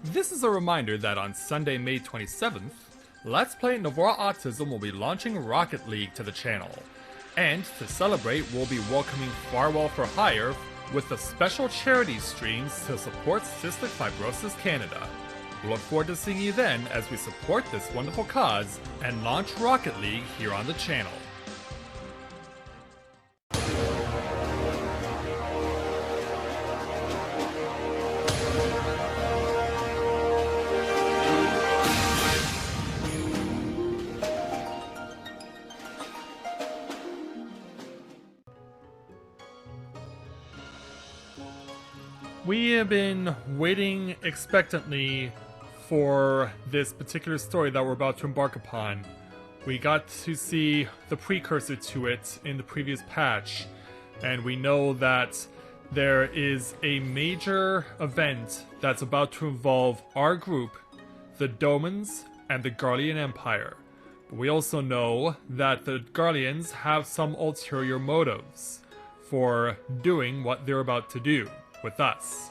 This is a reminder that on Sunday, May 27th, Let's Play Novara Autism will be launching Rocket League to the channel. And to celebrate, we'll be welcoming Farewell for Hire with the special charity streams to support Cystic Fibrosis Canada. We look forward to seeing you then as we support this wonderful cause and launch Rocket League here on the channel. We have been waiting expectantly for this particular story that we're about to embark upon. We got to see the precursor to it in the previous patch, and we know that there is a major event that's about to involve our group, the Domans, and the Garlean Empire. But we also know that the Garleans have some ulterior motives for doing what they're about to do with us.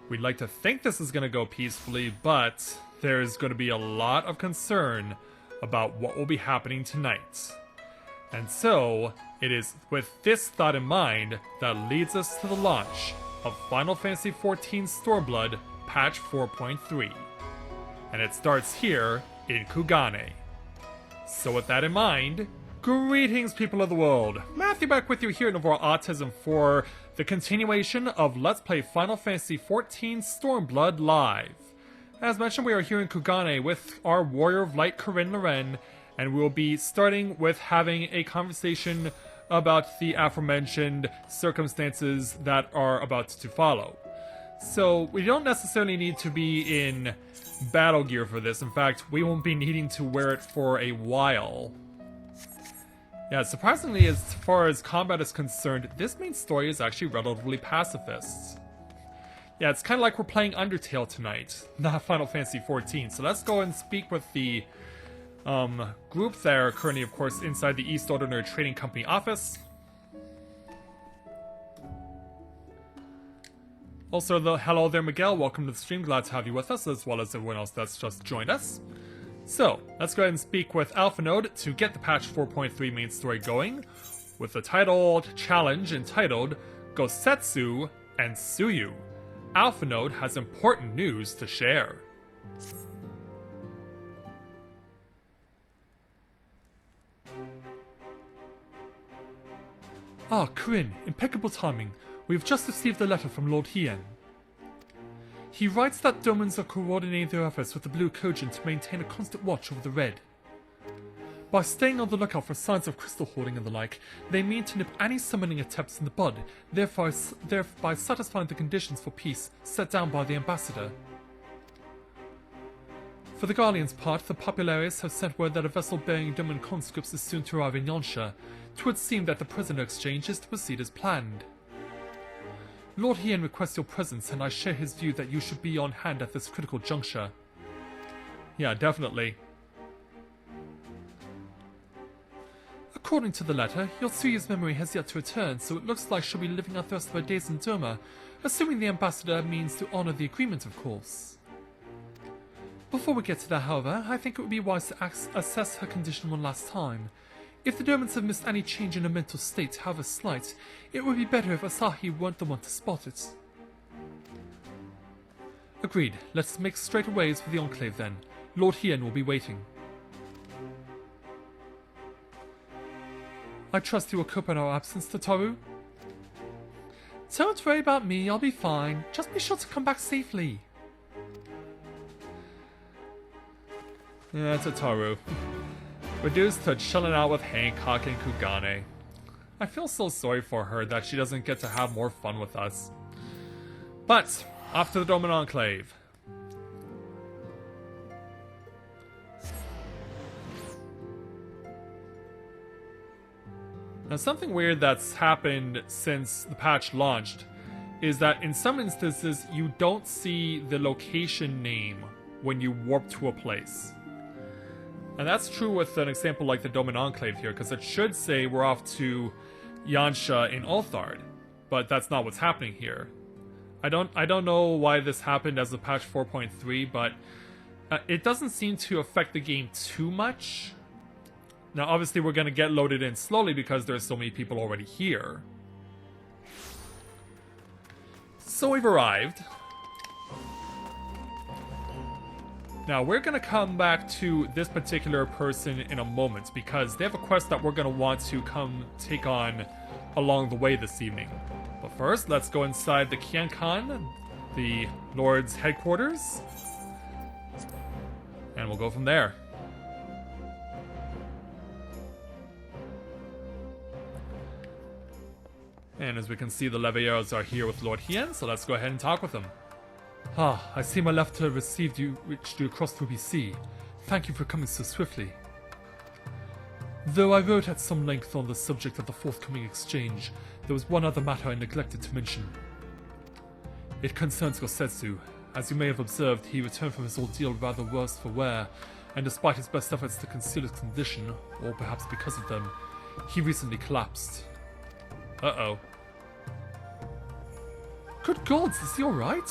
We'd like to think this is going to go peacefully, but there's going to be a lot of concern about what will be happening tonight. And so, it is with this thought in mind that leads us to the launch of Final Fantasy XIV Stormblood Patch 4.3. And it starts here in Kugane. So with that in mind, greetings people of the world! Matthew back with you here at Novara Autism for the continuation of Let's Play Final Fantasy XIV Stormblood Live. As mentioned, we are here in Kugane with our Warrior of Light, Corinne Loren, and we'll be starting with having a conversation about the aforementioned circumstances that are about to follow. So, we don't necessarily need to be in battle gear for this. In fact, we won't be needing to wear it for a while. Yeah, surprisingly, as far as combat is concerned, this main story is actually relatively pacifist. Yeah, it's kind of like we're playing Undertale tonight, not Final Fantasy XIV. So let's go and speak with the group that are currently, of course, inside the East Ordinary Trading Company office. Also, hello there, Miguel. Welcome to the stream. Glad to have you with us, as well as everyone else that's just joined us. So, let's go ahead and speak with AlphaNode to get the patch 4.3 main story going, with the titled challenge entitled Gosetsu and Yotsuyu. AlphaNode has important news to share. Ah, Corinne, impeccable timing. We have just received a letter from Lord Hien. He writes that Domans are coordinating their efforts with the Blue Kojin to maintain a constant watch over the Red. By staying on the lookout for signs of crystal hoarding and the like, they mean to nip any summoning attempts in the bud, thereby satisfying the conditions for peace set down by the ambassador. For the Guardian's part, the Populares have sent word that a vessel bearing Doman conscripts is soon to arrive in Yansha. It would seem that the prisoner exchange is to proceed as planned. Lord Hien requests your presence, and I share his view that you should be on hand at this critical juncture. Yeah, definitely. According to the letter, Yotsuyu's memory has yet to return, so it looks like she'll be living out the rest of her days in Doma, assuming the ambassador means to honor the agreement, of course. Before we get to that, however, I think it would be wise to assess her condition one last time. If the Domans have missed any change in her mental state, however slight, it would be better if Asahi weren't the one to spot it. Agreed. Let's make straight ways for the Enclave then. Lord Hien will be waiting. I trust you will cope in our absence, Tataru. Don't worry about me, I'll be fine. Just be sure to come back safely. Yeah, Tataru. Reduced to chilling out with Hancock and Kugane. I feel so sorry for her that she doesn't get to have more fun with us. But, off to the Doman Enclave. Now, something weird that's happened since the patch launched is that in some instances you don't see the location name when you warp to a place. And that's true with an example like the Doman Enclave here, because it should say we're off to Yansha in Ulthard, but that's not what's happening here. I don't know why this happened as a patch 4.3, but it doesn't seem to affect the game too much. Now, obviously, we're going to get loaded in slowly because there's so many people already here. So we've arrived. Now, we're going to come back to this particular person in a moment because they have a quest that we're going to want to come take on along the way this evening. But first, let's go inside the Kiankan, the Lord's headquarters, and we'll go from there. And as we can see, the Leviers are here with Lord Hien, so let's go ahead and talk with them. Ah, I see my letter reached you across the BC. Thank you for coming so swiftly. Though I wrote at some length on the subject of the forthcoming exchange, there was one other matter I neglected to mention. It concerns Gosetsu. As you may have observed, he returned from his ordeal rather worse for wear, and despite his best efforts to conceal his condition, or perhaps because of them, he recently collapsed. Uh-oh. Good gods, is he alright?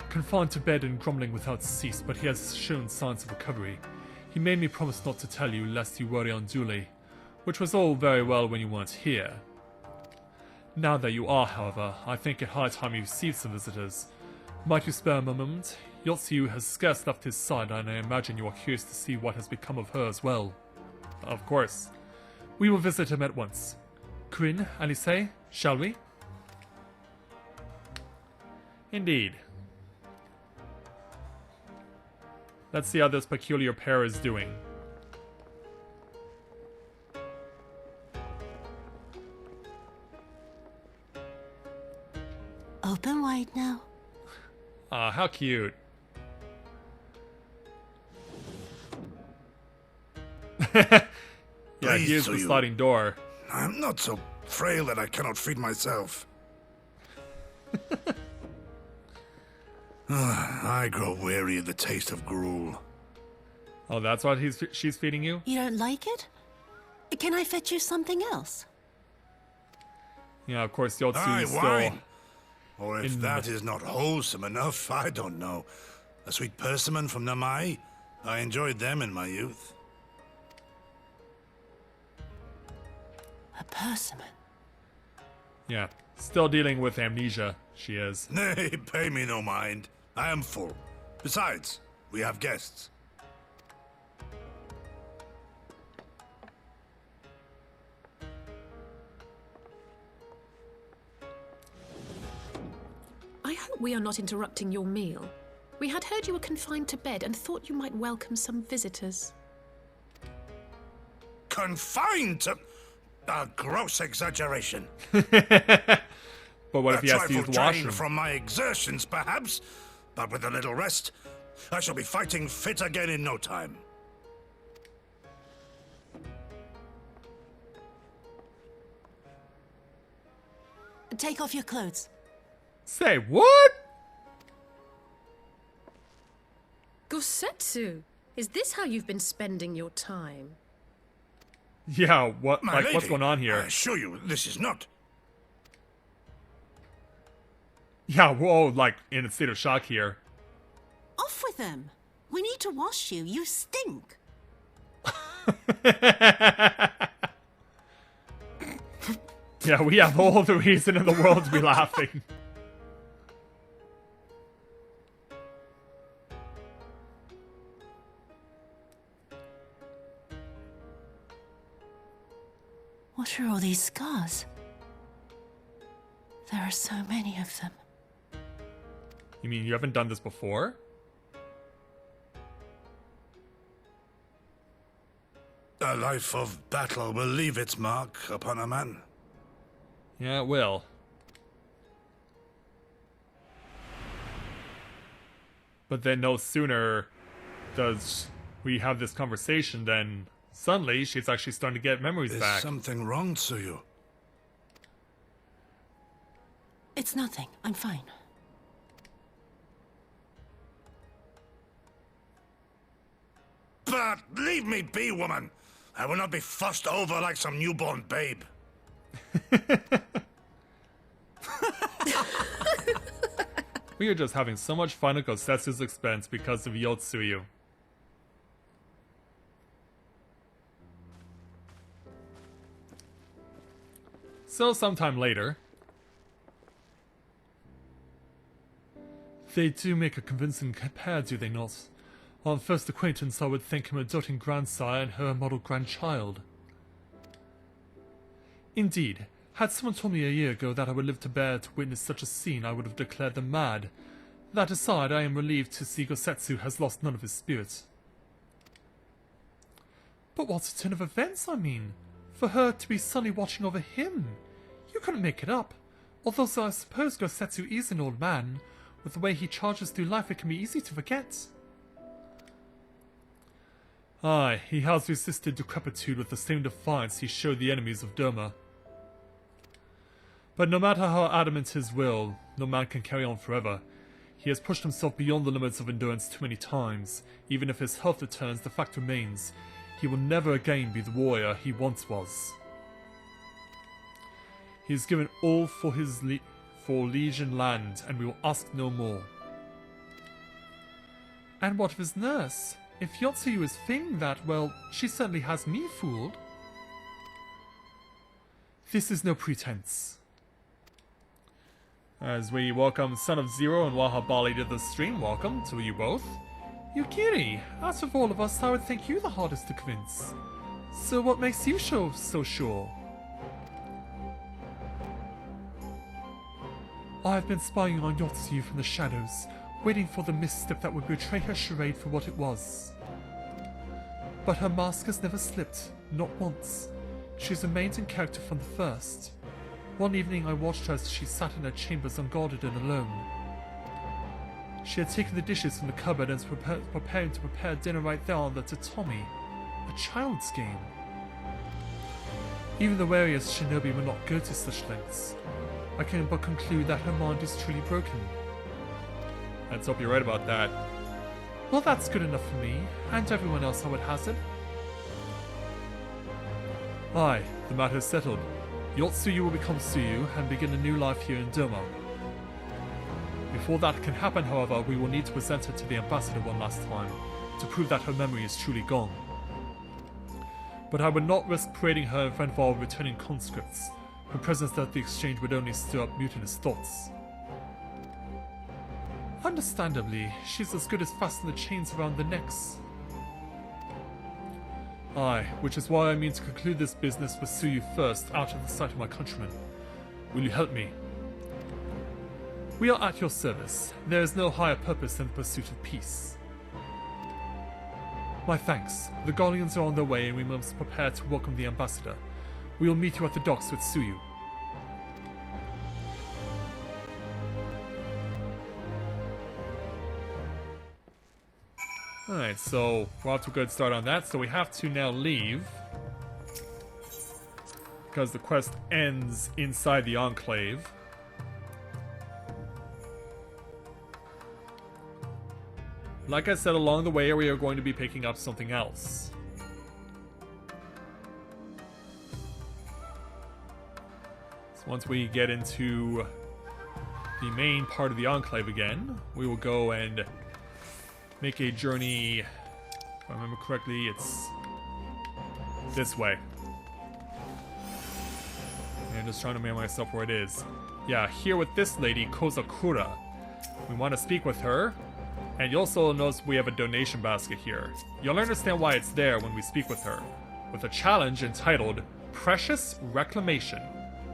Confined to bed and grumbling without cease, but he has shown signs of recovery. He made me promise not to tell you, lest you worry unduly, which was all very well when you weren't here. Now that you are, however, I think it high time you received some visitors. Might you spare him a moment? Yotsuyu has scarce left his side, and I imagine you are curious to see what has become of her as well. Of course. We will visit him at once. Corinne, Alice, shall we? Indeed. Let's see how this peculiar pair is doing. Open wide now. Ah, how cute. Yeah, here's the sliding door. I'm not so frail that I cannot feed myself. I grow weary of the taste of gruel. Oh, that's what she's feeding you? You don't like it? Can I fetch you something else? Yeah, of course, Yotsuyu is still... wine. Or if that is not wholesome enough, I don't know. A sweet persimmon from Namai? I enjoyed them in my youth. A persimmon? Yeah, still dealing with amnesia, she is. Nay, pay me no mind. I am full. Besides, we have guests. I hope we are not interrupting your meal. We had heard you were confined to bed and thought you might welcome some visitors. Confined to... A gross exaggeration. But what if he has to use the washroom? From my exertions, perhaps. But with a little rest, I shall be fighting fit again in no time. Take off your clothes. Say what? Gosetsu, is this how you've been spending your time? Yeah, what? My Like, lady, what's going on here? I assure you, this is not. Yeah, whoa, like, in a state of shock here. Off with them. We need to wash you. You stink. Yeah, we have all the reason in the world to be laughing. What are all these scars? There are so many of them. You mean you haven't done this before? A life of battle will leave its mark upon a man. Yeah, it will. But then no sooner does we have this conversation than suddenly she's actually starting to get memories Is back. something wrong, Tsuyu? It's nothing. I'm fine. But leave me be, woman. I will not be fussed over like some newborn babe. We are just having so much fun at Gosetsu's expense because of Yotsuyu. So sometime later... They do make a convincing pair, do they not? On first acquaintance, I would think him a doting grandsire and her a model grandchild. Indeed, had someone told me a year ago that I would live to bear to witness such a scene, I would have declared them mad. That aside, I am relieved to see Gosetsu has lost none of his spirit. But what a turn of events, I mean! For her to be suddenly watching over him! You couldn't make it up. Although I suppose Gosetsu is an old man. With the way he charges through life, it can be easy to forget. Aye, he has resisted decrepitude with the same defiance he showed the enemies of Doma. But no matter how adamant his will, no man can carry on forever. He has pushed himself beyond the limits of endurance too many times. Even if his health returns, the fact remains, he will never again be the warrior he once was. He has given all for his for Legion land, and we will ask no more. And what of his nurse? If Yotsuyu is feigning that, well, she certainly has me fooled. This is no pretense. As we welcome Son of Zero and Wahabali to the stream, welcome to you both. Yukiri, out of all of us, I would think you the hardest to convince. So what makes you so sure? I have been spying on Yotsuyu from the shadows, waiting for the misstep that would betray her charade for what it was. But her mask has never slipped, not once. She's remained in character from the first. One evening I watched her as she sat in her chambers unguarded and alone. She had taken the dishes from the cupboard and was preparing to prepare dinner right there on the tatami. A child's game. Even the wariest shinobi would not go to such lengths. I can but conclude that her mind is truly broken. Let's hope you're right about that. Well, that's good enough for me, and everyone else I would hazard. Aye, the matter is settled. Yotsuyu will become Tsuyu and begin a new life here in Doma. Before that can happen, however, we will need to present her to the ambassador one last time, to prove that her memory is truly gone. But I would not risk parading her in front of our returning conscripts. Her presence at the exchange would only stir up mutinous thoughts. Understandably, she's as good as fastening the chains around the necks. Aye, which is why I mean to conclude this business with Tsuyu first, out of the sight of my countrymen. Will you help me? We are at your service. There is no higher purpose than the pursuit of peace. My thanks. The Guardians are on their way and we must prepare to welcome the ambassador. We will meet you at the docks with Tsuyu. Alright, so we're off to a good start on that, so we have to now leave. Because the quest ends inside the Enclave. Like I said, along the way we are going to be picking up something else. So once we get into the main part of the Enclave again, we will go and make a journey. If I remember correctly, it's this way. And I'm just trying to remember myself where it is. Yeah, here with this lady, Kozakura. We want to speak with her. And you also notice we have a donation basket here. You'll understand why it's there when we speak with her. With a challenge entitled Precious Reclamation.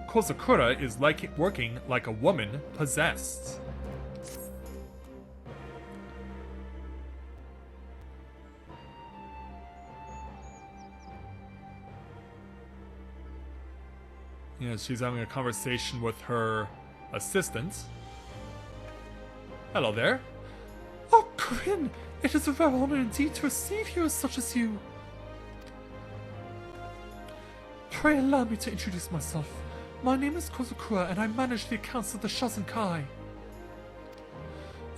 Kozakura is working like a woman possessed. Yeah, she's having a conversation with her assistant. Hello there. Oh, Corinne! It is a rare honor indeed to receive heroes such as you. Pray allow me to introduce myself. My name is Kozakura and I manage the accounts of the Shazenkai.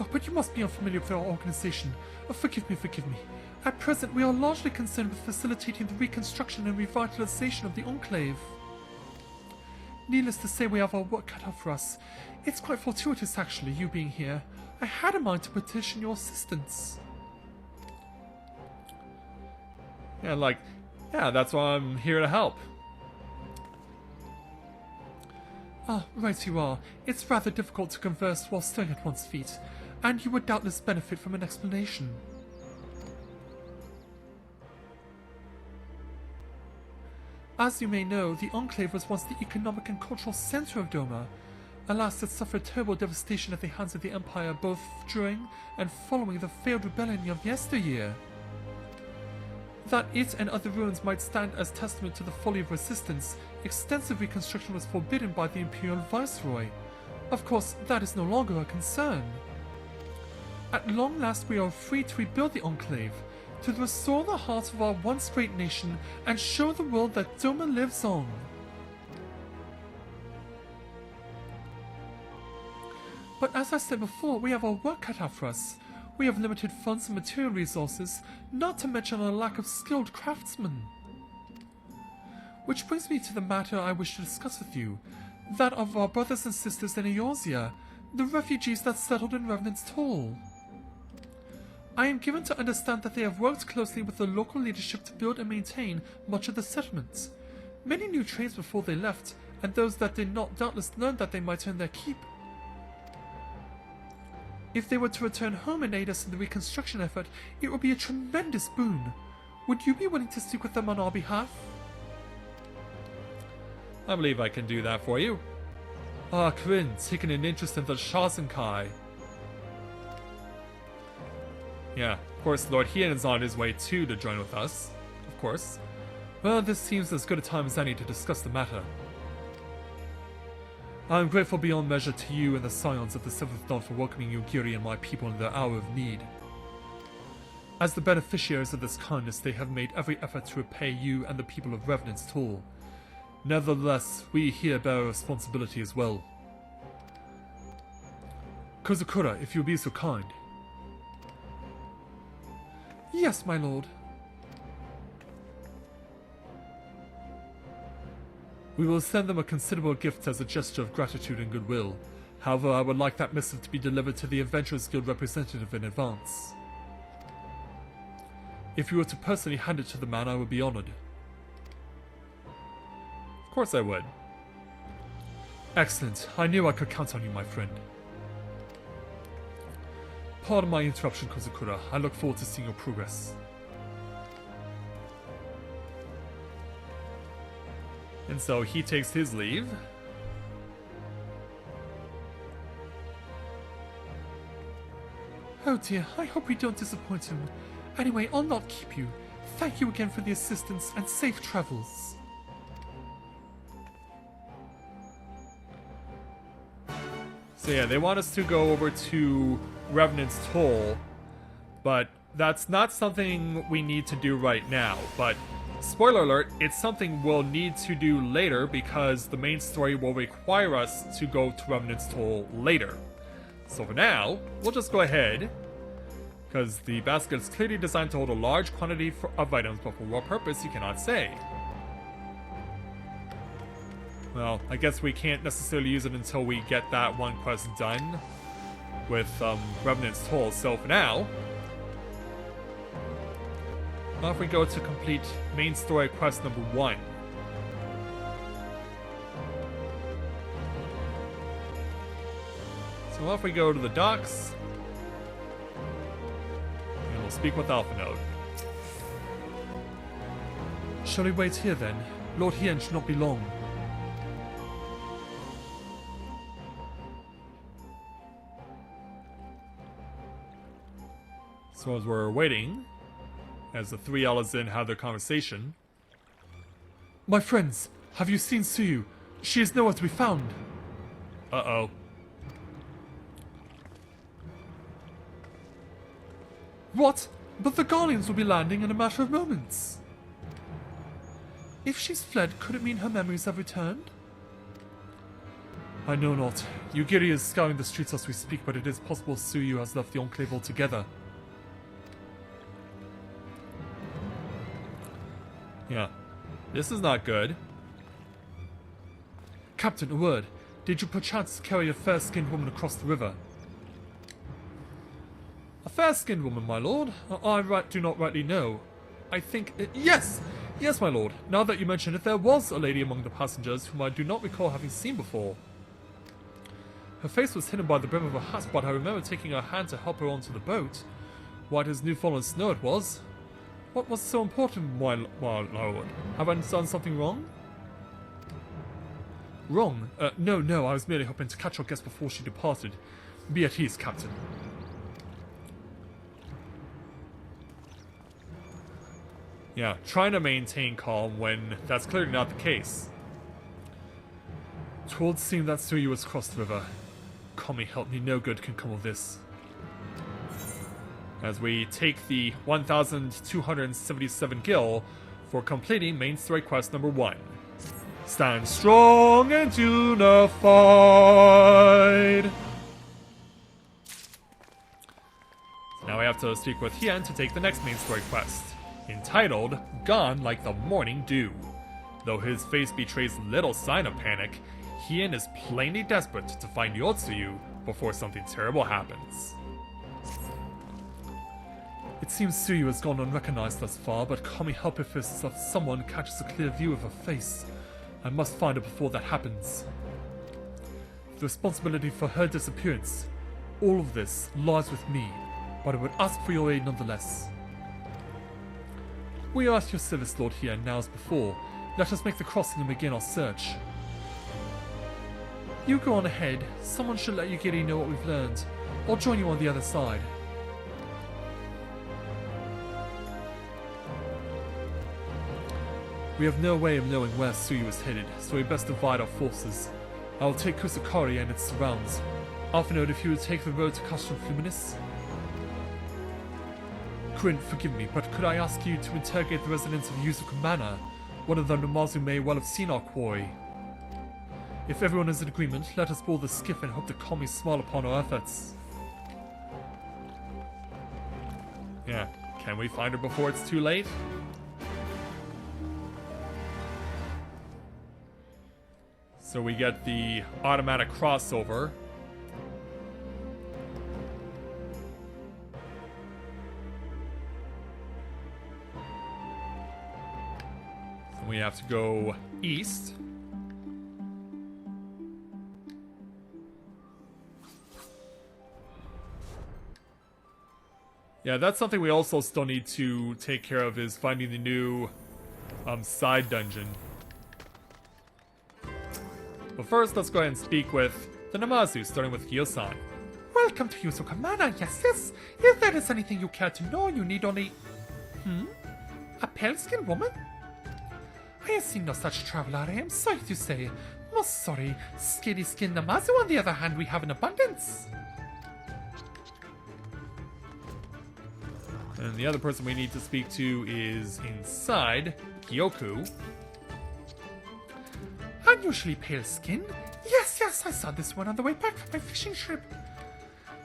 Oh, but you must be unfamiliar with our organization. Oh, forgive me. At present, we are largely concerned with facilitating the reconstruction and revitalization of the Enclave. Needless to say, we have our work cut out for us. It's quite fortuitous, actually, you being here. I had in mind to petition your assistance. Yeah, that's why I'm here to help. Ah, right you are. It's rather difficult to converse while staying at one's feet, and you would doubtless benefit from an explanation. As you may know, the Enclave was once the economic and cultural center of Doma. Alas, it suffered terrible devastation at the hands of the Empire both during and following the failed rebellion of yesteryear. That it and other ruins might stand as testament to the folly of resistance, extensive reconstruction was forbidden by the Imperial Viceroy. Of course, that is no longer a concern. At long last we are free to rebuild the Enclave, to restore the heart of our once great nation and show the world that Doma lives on. But as I said before, we have our work cut out for us. We have limited funds and material resources, not to mention a lack of skilled craftsmen. Which brings me to the matter I wish to discuss with you, that of our brothers and sisters in Eorzea, the refugees that settled in Revenant's Toll. I am given to understand that they have worked closely with the local leadership to build and maintain much of the settlement. Many new trades before they left, and those that did not doubtless learned that they might earn their keep. If they were to return home and aid us in the reconstruction effort, it would be a tremendous boon. Would you be willing to speak with them on our behalf? I believe I can do that for you. Ah, Kryn, taking an interest in the Shazenkai. Yeah, of course, Lord Hien is on his way too to join with us. Of course. Well, this seems as good a time as any to discuss the matter. I am grateful beyond measure to you and the Scions of the Seventh Dawn for welcoming Yugiri and my people in their hour of need. As the beneficiaries of this kindness, they have made every effort to repay you and the people of Revenant's Toll. Nevertheless, we here bear a responsibility as well. Kozukura, if you'll be so kind. Yes, my lord. We will send them a considerable gift as a gesture of gratitude and goodwill. However, I would like that missive to be delivered to the Adventurers Guild representative in advance. If you were to personally hand it to the man, I would be honored. Of course I would. Excellent. I knew I could count on you, my friend. Pardon my interruption, Kozukura. I look forward to seeing your progress. And so he takes his leave. Oh dear, I hope we don't disappoint him. Anyway, I'll not keep you. Thank you again for the assistance and safe travels. So yeah, they want us to go over to Revenant's Toll, but that's not something we need to do right now. But spoiler alert, it's something we'll need to do later because the main story will require us to go to Revenant's Toll later. So for now, we'll just go ahead, because the basket is clearly designed to hold a large quantity of items, but for what purpose you cannot say. Well, I guess we can't necessarily use it until we get that one quest done with Revenant's Toll. So for now, off we go to complete main story quest number 1. So off we go to the docks, and we'll speak with Alpha Node. Shall we wait here then? Lord Hien should not be long. So as we're waiting, as the three Alazin have their conversation. My friends, have you seen Tsuyu? She is nowhere to be found. Uh-oh. What? But the Guardians will be landing in a matter of moments. If she's fled, could it mean her memories have returned? I know not. Yugiri is scouring the streets as we speak, but it is possible Tsuyu has left the Enclave altogether. Yeah. This is not good. Captain, a word. Did you perchance carry a fair-skinned woman across the river? A fair-skinned woman, my lord? Do not rightly know. I think... yes! Yes, my lord. Now that you mention it, there was a lady among the passengers whom I do not recall having seen before. Her face was hidden by the brim of her hat, but I remember taking her hand to help her onto the boat. White as new-fallen snow it was. What was so important, my lord? Have I done something wrong? Wrong? No, I was merely hoping to catch our guest before she departed. Be at ease, Captain. Yeah, trying to maintain calm when that's clearly not the case. Twould seem that Tsuyu has crossed the river. Kami, help me, no good can come of this. As we take the 1,277 gil for completing main story quest number 1. Stand strong and unified! So now we have to speak with Hien to take the next main story quest, entitled Gone Like the Morning Dew. Though his face betrays little sign of panic, Hien is plainly desperate to find Yotsuyu before something terrible happens. It seems Tsuyu has gone unrecognized thus far, but Kami help if someone catches a clear view of her face. I must find her before that happens. The responsibility for her disappearance, all of this lies with me, but I would ask for your aid nonetheless. We are at your service, Lord, here now as before. Let us make the crossing and begin our search. You go on ahead. Someone should let Yugiri know what we've learned. I'll join you on the other side. We have no way of knowing where Tsuyu is headed, so we best divide our forces. I will take Kusakari and its surrounds. Alphinaud, if you would take the road to Castrum Fluminis. Corinne, forgive me, but could I ask you to interrogate the residents of Yuzuka Manor? One of the Namazu may well have seen our quarry. If everyone is in agreement, let us board the skiff and hope the Kami smile upon our efforts. Yeah, can we find her before it's too late? So we get the automatic crossover. So we have to go east. Yeah, that's something we also still need to take care of, is finding the new side dungeon. But first, let's go ahead and speak with the Namazu, starting with Gyo-san. Welcome to Yuzuka Manor, yes. If there is anything you care to know, you need only... A pale-skinned woman? I have seen no such traveler, I am sorry to say. Most sorry. Skinny-skinned Namazu, on the other hand, we have in abundance. And the other person we need to speak to is inside, Kyoku. Unusually pale skin? Yes, I saw this one on the way back from my fishing trip.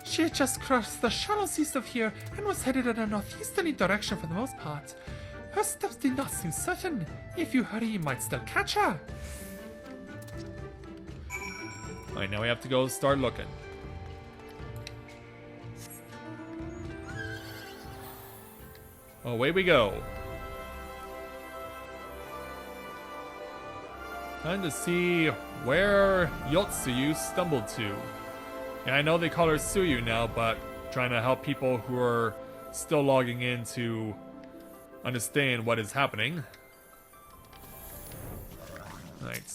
She had just crossed the shallows east of here and was headed in a northeasterly direction for the most part. Her steps did not seem certain. If you hurry, you might still catch her. Alright, now we have to go start looking. Away we go. Time to see where Yotsuyu stumbled to. Yeah, I know they call her Tsuyu now, but trying to help people who are still logging in to understand what is happening. Alright.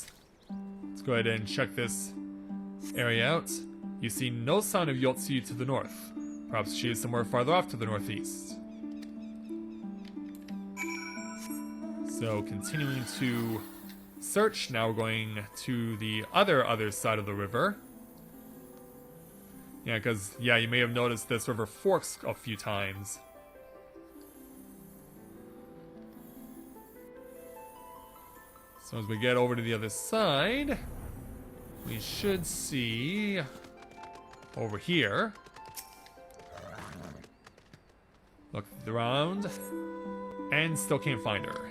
Let's go ahead and check this area out. You see no sign of Yotsuyu to the north. Perhaps she is somewhere farther off to the northeast. So, continuing to search. Now we're going to the other side of the river. Yeah, because, yeah, you may have noticed this river forks a few times. So as we get over to the other side, we should see over here. Look around, and still can't find her.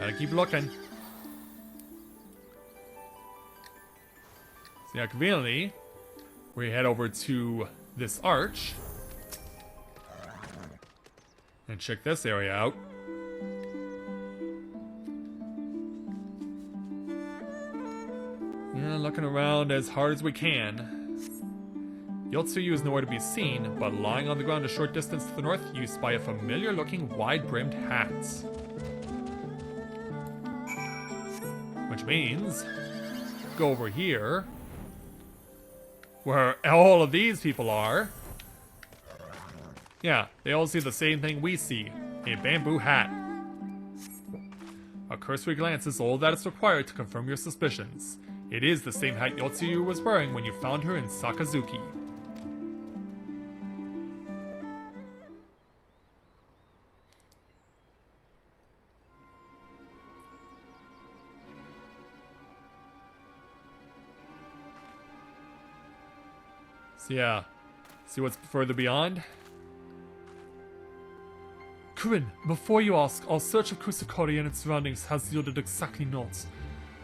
Gotta keep looking. So yeah, conveniently, we head over to this arch. And check this area out. Yeah, looking around as hard as we can. Yotsuyu is nowhere to be seen, but lying on the ground a short distance to the north, you spy a familiar-looking wide-brimmed hat. Which means, go over here, where all of these people are. Yeah, they all see the same thing we see, a bamboo hat. A cursory glance is all that is required to confirm your suspicions. It is the same hat Yotsuyu was wearing when you found her in Sakazuki. So yeah, see what's further beyond? Corinne, before you ask, our search of Kusakori and its surroundings has yielded exactly naught.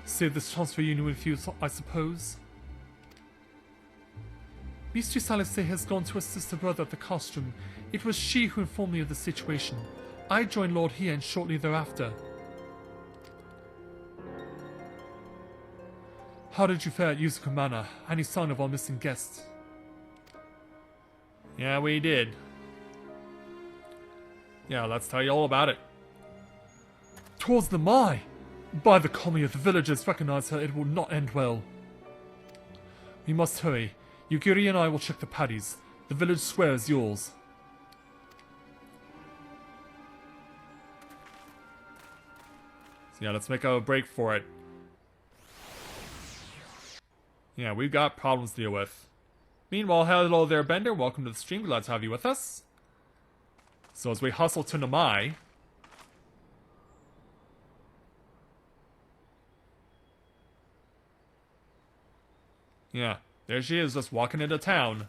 Save this chance for union with you, I suppose. Mistress Salise has gone to assist her brother at the castrum. It was she who informed me of the situation. I joined Lord Hien shortly thereafter. How did you fare at Yuzuka Manor? Any sign of our missing guests? Yeah, we did. Yeah, let's tell you all about it. Towards the Mai! By the kami of the villagers recognize her, it will not end well. We must hurry. Yugiri and I will check the paddies. The village square is yours. So yeah, let's make a break for it. Yeah, we've got problems to deal with. Meanwhile, hello there, Bender. Welcome to the stream. Glad to have you with us. So as we hustle to Namai. Yeah, there she is, just walking into town.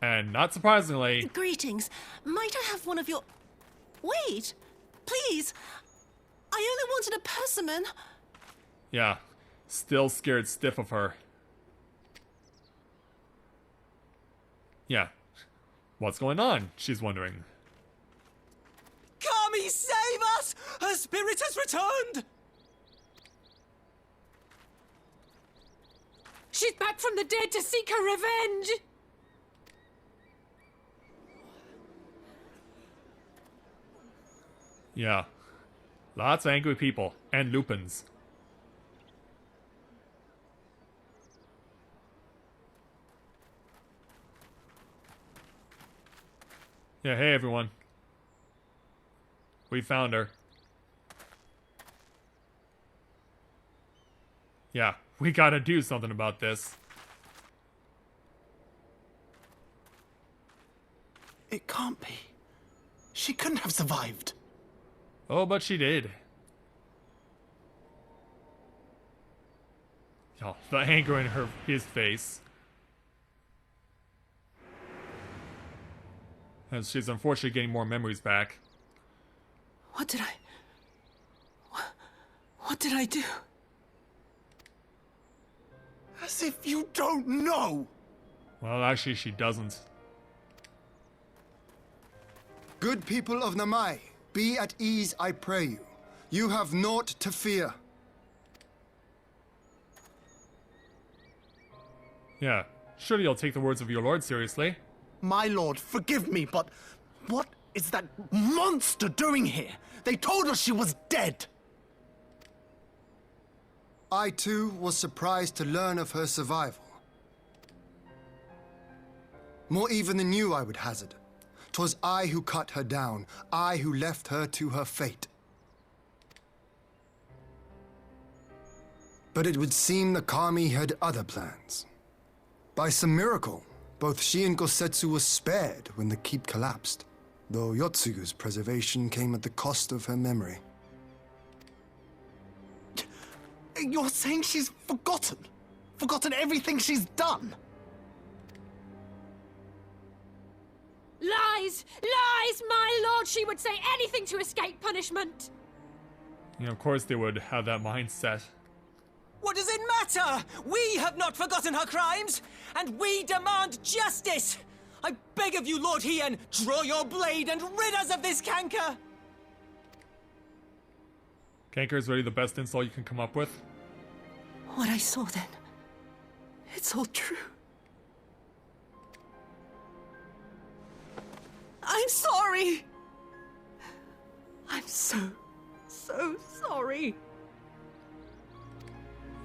And not surprisingly... Greetings. Might I have one of your... Wait! Please! I only wanted a persimmon. Yeah, still scared stiff of her. Yeah. What's going on? She's wondering. Kami, save us! Her spirit has returned! She's back from the dead to seek her revenge! Yeah. Lots of angry people. And lupins. Yeah, hey everyone. We found her. Yeah, we gotta do something about this. It can't be. She couldn't have survived. Oh, but she did. Oh, the anger in his face. As she's unfortunately getting more memories back. What did I do? As if you don't know! Well, actually, she doesn't. Good people of Namai, be at ease, I pray you. You have naught to fear. Yeah, surely you'll take the words of your lord seriously. My lord, forgive me, but what is that monster doing here? They told us she was dead. I too was surprised to learn of her survival. More even than you, I would hazard. 'Twas I who cut her down, I who left her to her fate. But it would seem the kami had other plans. By some miracle, both she and Gosetsu were spared when the keep collapsed, though Yotsuyu's preservation came at the cost of her memory. You're saying she's forgotten? Forgotten everything she's done? Lies! Lies! My lord, she would say anything to escape punishment! You know, of course they would have that mindset. What does it matter? We have not forgotten her crimes, and we demand justice! I beg of you, Lord Hien, draw your blade and rid us of this canker! Canker is really the best insult you can come up with. What I saw then, it's all true. I'm sorry. I'm so sorry.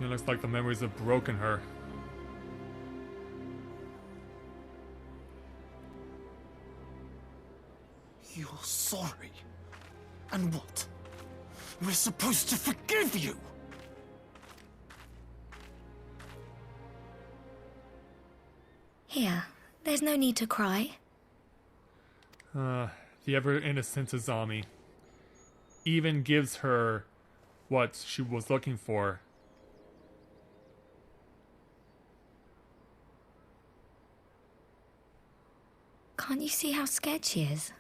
It looks like the memories have broken her. You're sorry? And what? We're supposed to forgive you? Here, there's no need to cry. The ever-innocent Azami even gives her what she was looking for. Can't you see how scared she is?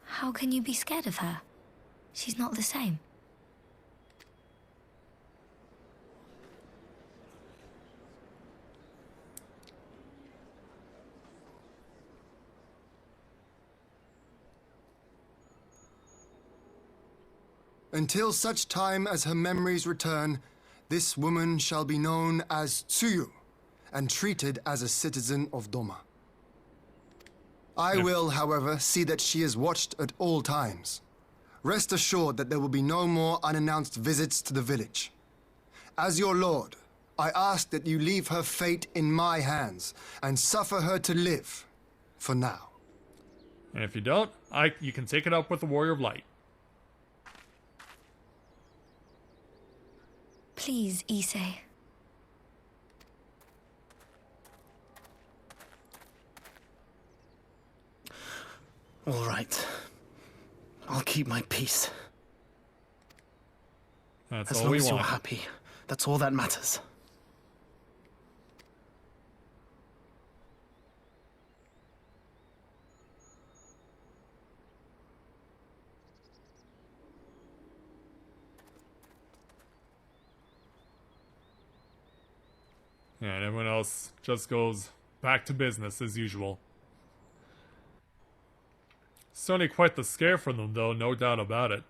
How can you be scared of her? She's not the same. Until such time as her memories return, this woman shall be known as Tsuyu and treated as a citizen of Doma. I will, however, see that she is watched at all times. Rest assured that there will be no more unannounced visits to the village. As your lord, I ask that you leave her fate in my hands and suffer her to live, for now. And if you don't, you can take it up with the Warrior of Light. Please, Issei. All right. I'll keep my peace. That's As all long we as you're want. happy, that's all that matters. Yeah, and everyone else just goes back to business as usual. Certainly quite the scare for them, though, no doubt about it.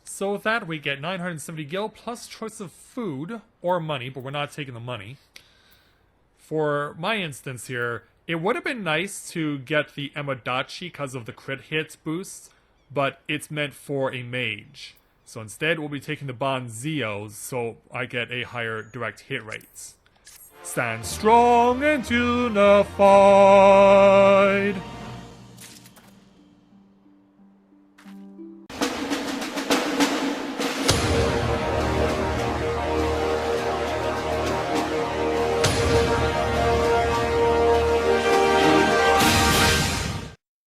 So with that, we get 970 gil plus choice of food, or money, but we're not taking the money. For my instance here, it would have been nice to get the Emadachi because of the crit hit boost, but it's meant for a mage. So instead, we'll be taking the Banzios, so I get a higher direct hit rates. Stand strong into the fight!